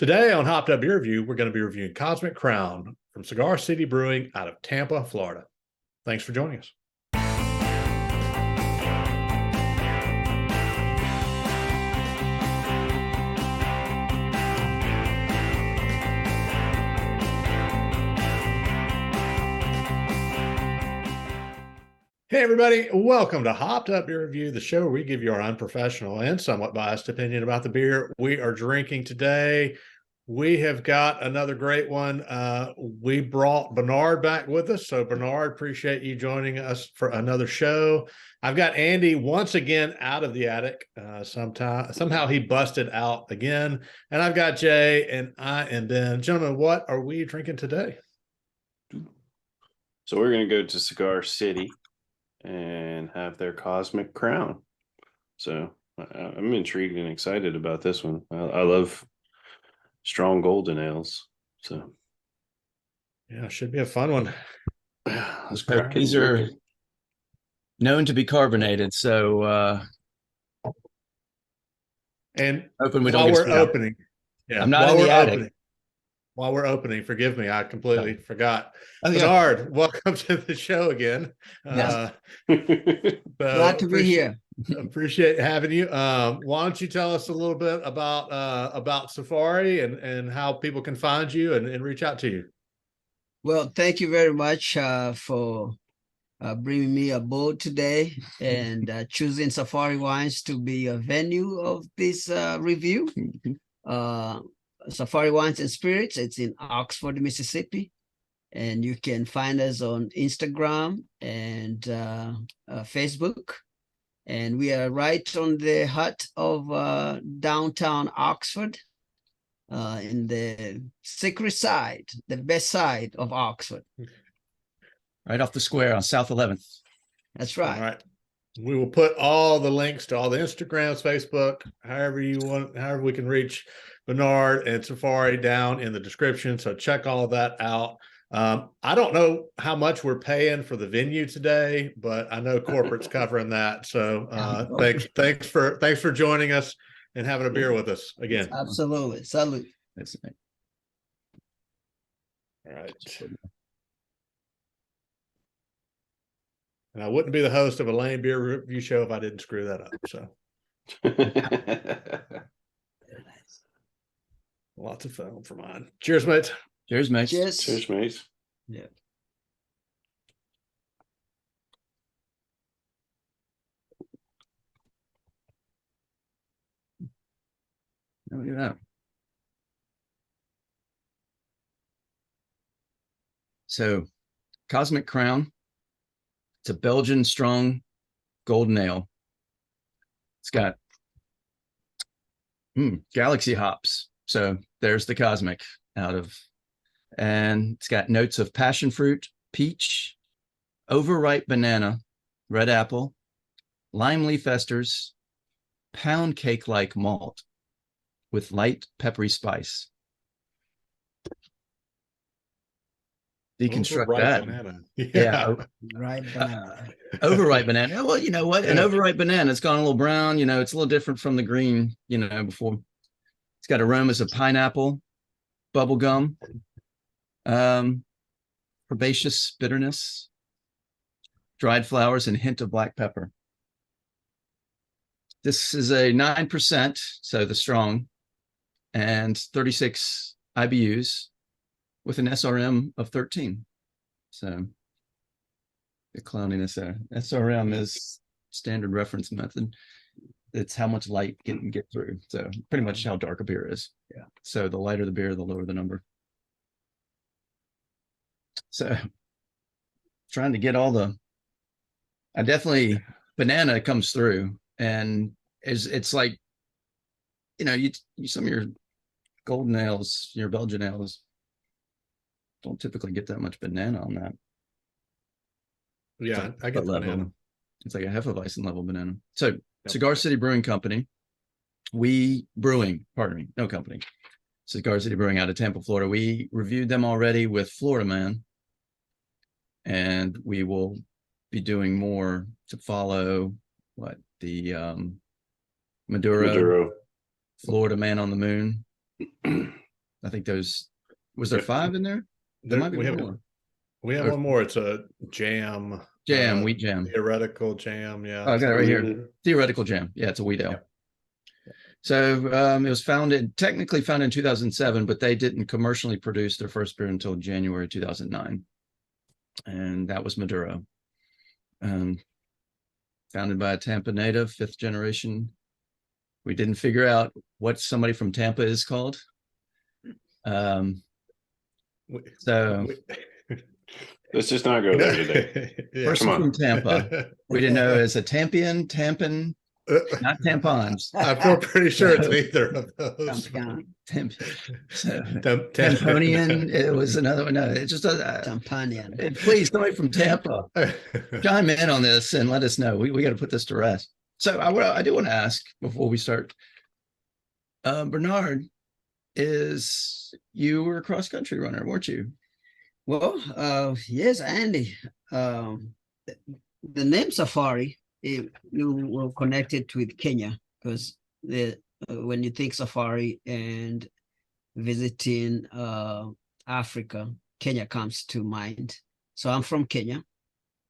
Today on Hopped Up Beer Review, we're going to be reviewing Cosmic Crown from Cigar City Brewing out of Tampa, Florida. Thanks for joining us. Hey, everybody. Welcome to Hopped Up Beer Review, the show where we give you our unprofessional and somewhat biased opinion about the beer we are drinking today. We have got another great one. We brought Bernard back with us. So, Bernard, appreciate you joining us for another show. I've got Andy once again out of the attic. Somehow he busted out again. And I've got Jay, and I am Ben. Gentlemen, what are we drinking today? So we're going to go to Cigar City and have their Cosmic Crown. So I'm intrigued and excited about this one. I love strong golden ales. So yeah, should be a fun one. These are known to be carbonated, so and hoping we while don't we're opening, yeah, I'm not in the attic. While we're opening, forgive me, I completely forgot. Oh, Bernard, welcome to the show again. Yes. Glad to be here. Appreciate having you. Why don't you tell us a little bit about Safari and how people can find you and reach out to you? Well, thank you very much for bringing me aboard today and choosing Safari Wines to be a venue of this review. Safari Wines and Spirits. It's in Oxford, Mississippi. And you can find us on Instagram and Facebook. And we are right on the heart of downtown Oxford, in the secret side, the best side of Oxford. Right off the square on South 11th. That's right. All right. We will put all the links to all the Instagrams, Facebook, however you want, however we can reach Bernard and Safari down in the description. So check all of that out. I don't know how much we're paying for the venue today, but I know corporate's covering that. So thanks for joining us and having a beer with us again. Absolutely. Salute. All right. And I wouldn't be the host of a lame beer review show if I didn't screw that up. So lots of fun for mine. Cheers, mates. Cheers, mates. Cheers. Cheers, mates. Yeah. Look at that. So, Cosmic Crown. It's a Belgian strong golden ale. It's got galaxy hops. So there's the Cosmic out of, and it's got notes of passion fruit, peach, overripe banana, red apple, lime leaf esters, pound cake-like malt with light peppery spice. Deconstruct that. Banana. Yeah. Right. Overripe banana. Well, you know what? An overripe banana, it's gone a little brown. You know, it's a little different from the green, you know, before. It's got aromas of pineapple, bubblegum, herbaceous bitterness, dried flowers, and a hint of black pepper. This is a 9%, so the strong, and 36 IBUs with an SRM of 13. So the clowniness there. SRM is standard reference method. It's how much light can get through. So pretty much how dark a beer is. Yeah. So the lighter the beer, the lower the number. So trying to get all the, I definitely, banana comes through, and it's like, you know, you some of your golden ales, your Belgian ales, don't typically get that much banana on that. Yeah, I get the banana. It's like a Hefeweizen level banana. So Cigar City Brewing Company, Cigar City Brewing out of Tampa, Florida. We reviewed them already with Florida Man, and we will be doing more to follow. What the Maduro, Florida Man on the Moon, I think was there Yeah. 5 in there? There might be we have more. we have Or- one more. It's a jam. Wheat jam. Theoretical jam. Yeah. Oh, I got it right here. Mhm. Theoretical jam. Yeah, it's a wheat ale. Yep. So it was technically founded in 2007, but they didn't commercially produce their first beer until January 2009. And that was Maduro. Founded by a Tampa native, 5th generation. We didn't figure out what somebody from Tampa is called. So Let's just not go there today. Yeah. person Come on. from Tampa, we didn't know as a tampon, not tampons. I feel pretty sure it's neither of those. Tamponian, it was another one. No, it's just Tampanian. please, somebody from Tampa, chime in on this and let us know. We got to put this to rest. So I do want to ask before we start, Bernard, you were a cross country runner, weren't you? Well, yes, Andy. The name Safari, you were connected with Kenya because when you think safari and visiting Africa, Kenya comes to mind. So I'm from Kenya,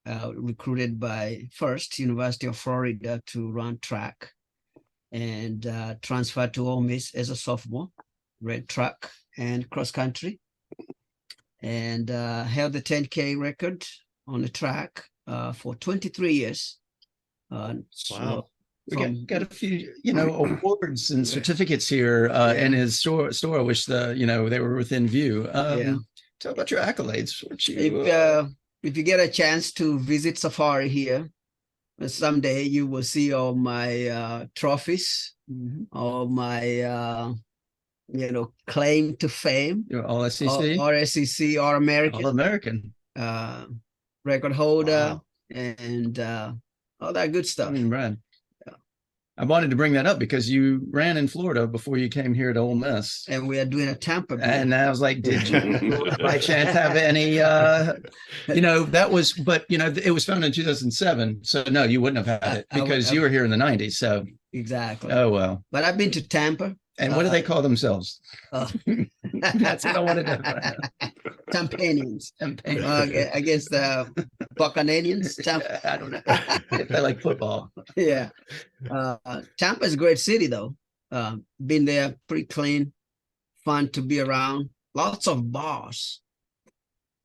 recruited by first University of Florida to run track, and transferred to Ole Miss as a sophomore, ran track and cross country, and held the 10K record on the track for 23 years. Wow. We got a few, awards and certificates here in his store. I wish they were within view. Tell about your accolades. If you get a chance to visit Safari here, someday you will see all my trophies, all my claim to fame. You're all SEC, or SEC, or American, all American record holder, Wow. and all that good stuff. Brad. I wanted to bring that up because you ran in Florida before you came here to Ole Miss. And we are doing a Tampa beer. And I was like, did you by chance have any, that was, but, it was founded in 2007. So no, you wouldn't have had it because you were here in the 90s. So exactly. Oh, well. But I've been to Tampa. And what do they call themselves? That's what I wanted to know. Tampanians. I guess the Buccaneers. I don't know. They like football. Yeah. Tampa is a great city, though. Been there, pretty clean, fun to be around. Lots of bars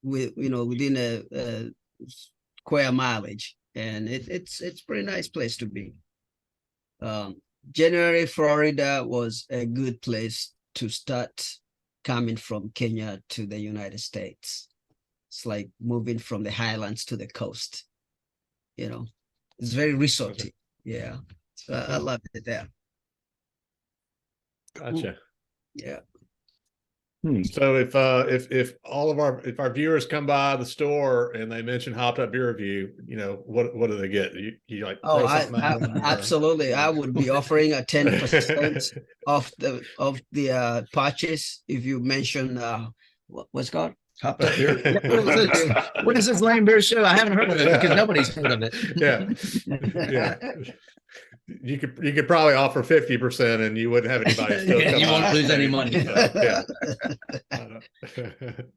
within a square mileage, and it's a pretty nice place to be. January, Florida was a good place to start coming from Kenya to the United States. It's like moving from the highlands to the coast. It's very resorty. Yeah. So I love it there. Gotcha. Yeah. So if all of our viewers come by the store and they mention Hopped Up Beer Review, what do they get? You like throw something at them, absolutely. I would be offering a 10% off the purchase if you mention what's it called? Hopped Up Beer. What is this lame beer show? I haven't heard of it because nobody's heard of it. Yeah. You could probably offer 50% and you wouldn't have anybody still come you won't lose any money.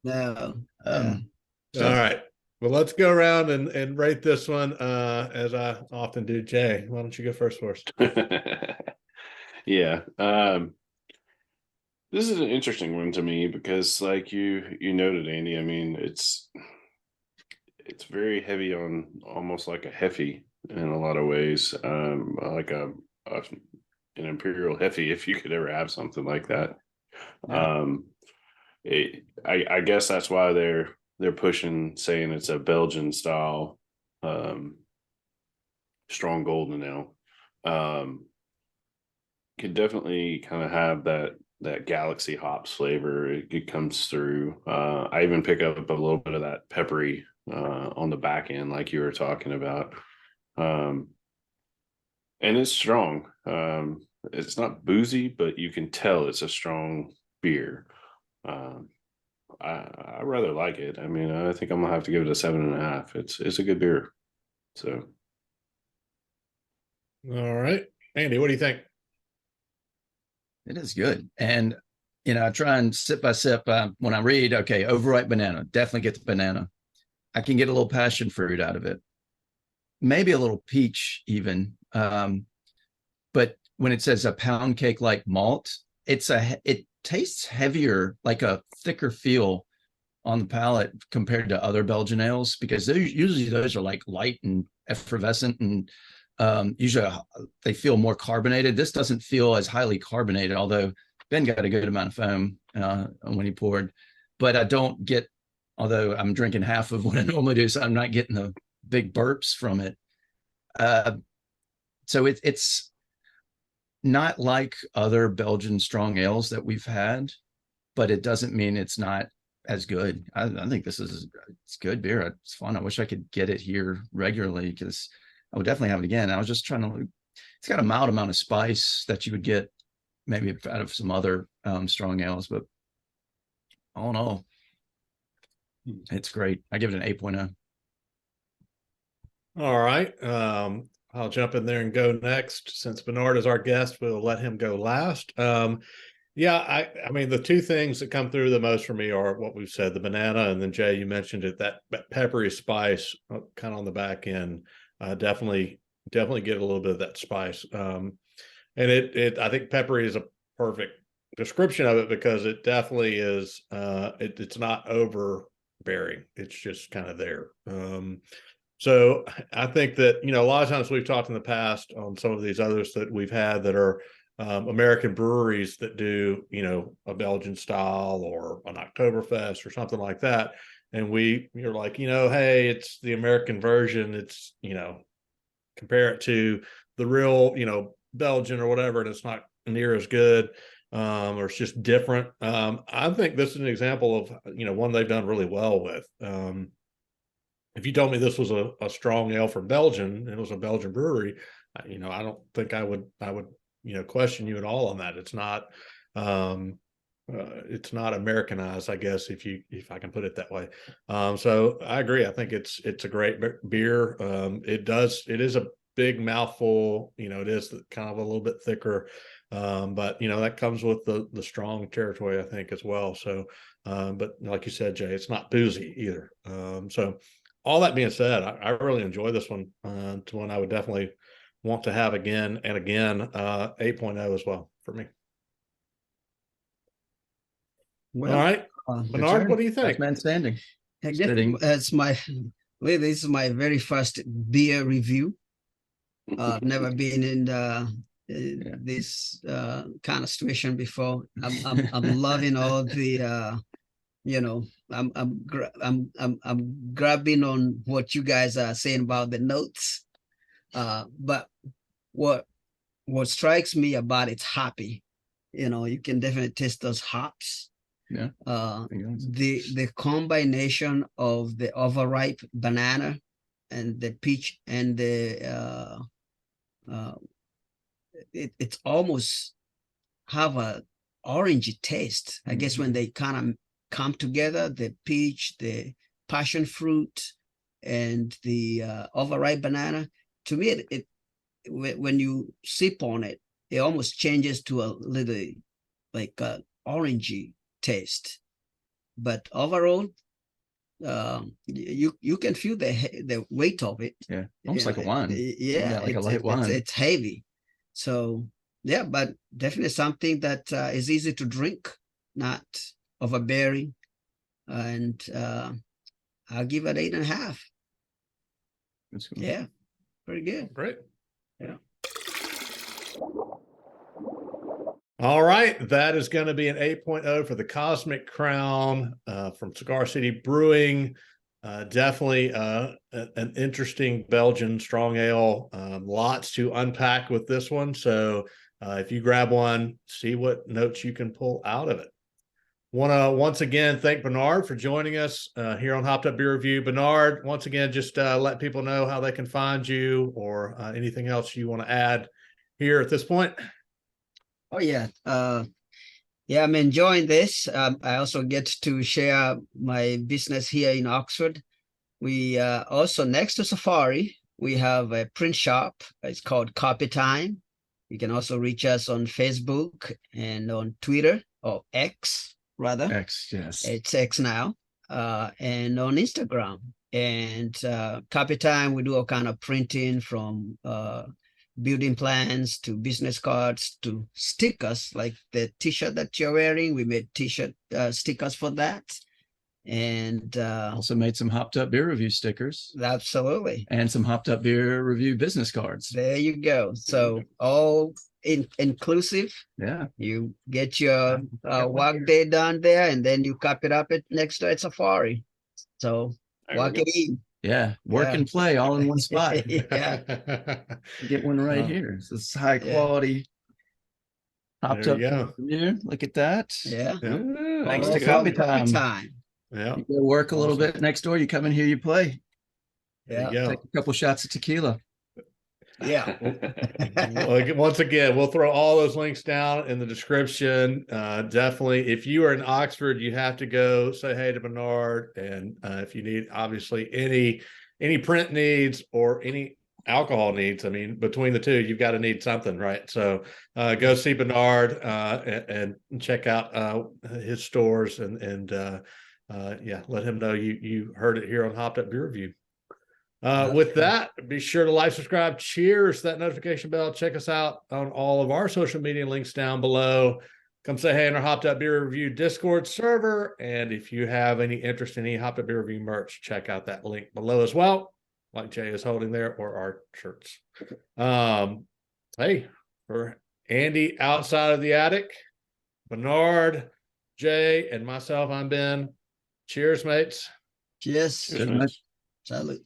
No. All right. Well, let's go around and rate this one as I often do. Jay, why don't you go first for us? Yeah. This is an interesting one to me because like you noted, Andy, I mean, it's very heavy on almost like a Heffy in a lot of ways, like an Imperial Heffy, if you could ever have something like that. Yeah. I guess that's why they're pushing, saying it's a Belgian style strong golden ale. Could definitely kind of have that Galaxy hops flavor. It comes through. I even pick up a little bit of that peppery on the back end, like you were talking about. And it's strong. It's not boozy, but you can tell it's a strong beer. I rather like it. I mean, I think I'm gonna have to give it a 7.5. It's a good beer. So, all right, Andy, what do you think? It is good, and you know, I try and sip by sip. When I read, okay, overripe banana, definitely get the banana. I can get a little passion fruit out of it, maybe a little peach even. But when it says a pound cake like malt, it tastes heavier, like a thicker feel on the palate compared to other Belgian ales, because usually those are like light and effervescent, and usually they feel more carbonated. This doesn't feel as highly carbonated, although Ben got a good amount of foam when he poured. But I don't get, although I'm drinking half of what I normally do, so I'm not getting the big burps from it. So it's not like other Belgian strong ales that we've had, but it doesn't mean it's not as good. I think it's good beer. It's fun. I wish I could get it here regularly, because I would definitely have it again. I was just trying to, it's got a mild amount of spice that you would get maybe out of some other strong ales, but all in all, it's great. I give it an 8.0. All right. I'll jump in there and go next. Since Bernard is our guest, we'll let him go last. Yeah, I mean, the two things that come through the most for me are what we've said, the banana, and then Jay, you mentioned it, that peppery spice kind of on the back end. Definitely get a little bit of that spice. And I think peppery is a perfect description of it, because it definitely is, it's not overbearing. It's just kind of there. So I think that, a lot of times we've talked in the past on some of these others that we've had that are American breweries that do, a Belgian style or an Oktoberfest or something like that. And you're like, hey, it's the American version. It's, compare it to the real, Belgian or whatever, and it's not near as good, or it's just different. I think this is an example of, one they've done really well with. If you told me this was a strong ale from Belgium, it was a Belgian brewery, I don't think I would, question you at all on that. It's not Americanized, I guess, if I can put it that way. So I agree. I think it's a great beer. It is a big mouthful. It is kind of a little bit thicker, but that comes with the strong territory, I think, as well. So, but like you said, Jay, it's not boozy either. So all that being said, I really enjoy this one, to one I would definitely want to have again and again. 8.0 as well for me. Well, all right, Bernard, what do you think? Last man standing. this is my very first beer review. Never been in this kind of situation before. I'm loving all the I'm grabbing on what you guys are saying about the notes. But what strikes me about it's hoppy. You can definitely taste those hops. Yeah. The combination of the overripe banana and the peach and the it's almost have a orangey taste. I guess when they kind of come together, the peach, the passion fruit, and the overripe banana. To me, it when you sip on it, it almost changes to a little like a orangey taste. But overall, you can feel the weight of it. Yeah, almost like a wine. Yeah, like a light wine. It's heavy. So yeah, but definitely something that is easy to drink, not overbearing. And I'll give it 8.5. That's cool. Yeah, pretty good. Great. Yeah. All right, that is going to be an 8.0 for the Cosmic Crown from Cigar City Brewing. Definitely an interesting Belgian strong ale. Lots to unpack with this one. So if you grab one, see what notes you can pull out of it. Want to once again thank Bernard for joining us here on Hopped Up Beer Review. Bernard, once again, just let people know how they can find you, or anything else you want to add here at this point. Oh yeah. Yeah, I'm enjoying this. I also get to share my business here in Oxford. We also, next to Safari, we have a print shop. It's called Copy Time. You can also reach us on Facebook and on Twitter. or X rather. X, yes. It's X now, and on Instagram. And Copy Time, we do all kind of printing from building plans to business cards to stickers, like the T-shirt that you're wearing. We made T-shirt stickers for that, and Also made some Hopped Up Beer Review stickers absolutely. and some Hopped Up Beer Review business cards. There you go. So all inclusive. Yeah. You get your work day done there, and then you cap it up at next to Safari. So There we walk go. it in. Yeah. Work Yeah. and play all in one spot. Yeah. Get one right Oh. here. So it's high Yeah. quality Hopped There Up you go. Beer. Look at that. Yeah. Yeah. Thanks All to to from Copy Copy Time. Time. Yeah. You go work a little Awesome. bit next door. You come in here, you play. There you Yeah. go. Take a couple shots of tequila. Yeah. Well, once again, we'll throw all those links down in the description. Definitely, if you are in Oxford, you have to go say hey to Bernard. And if you need, obviously, any print needs or any alcohol needs, I mean, between the two, you've got to need something, right? So go see Bernard and check out his stores and yeah, let him know you heard it here on Hopped Up Beer Review. With that, be sure to like, subscribe, cheers, that notification bell. Check us out on all of our social media links down below. Come say hey in our Hopped Up Beer Review Discord server. And if you have any interest in any Hopped Up Beer Review merch, check out that link below as well, like Jay is holding there, or our shirts. Hey, for Andy outside of the attic, Bernard, Jay, and myself, I'm Ben. Cheers, mates. Cheers. Cheers, man. Salute.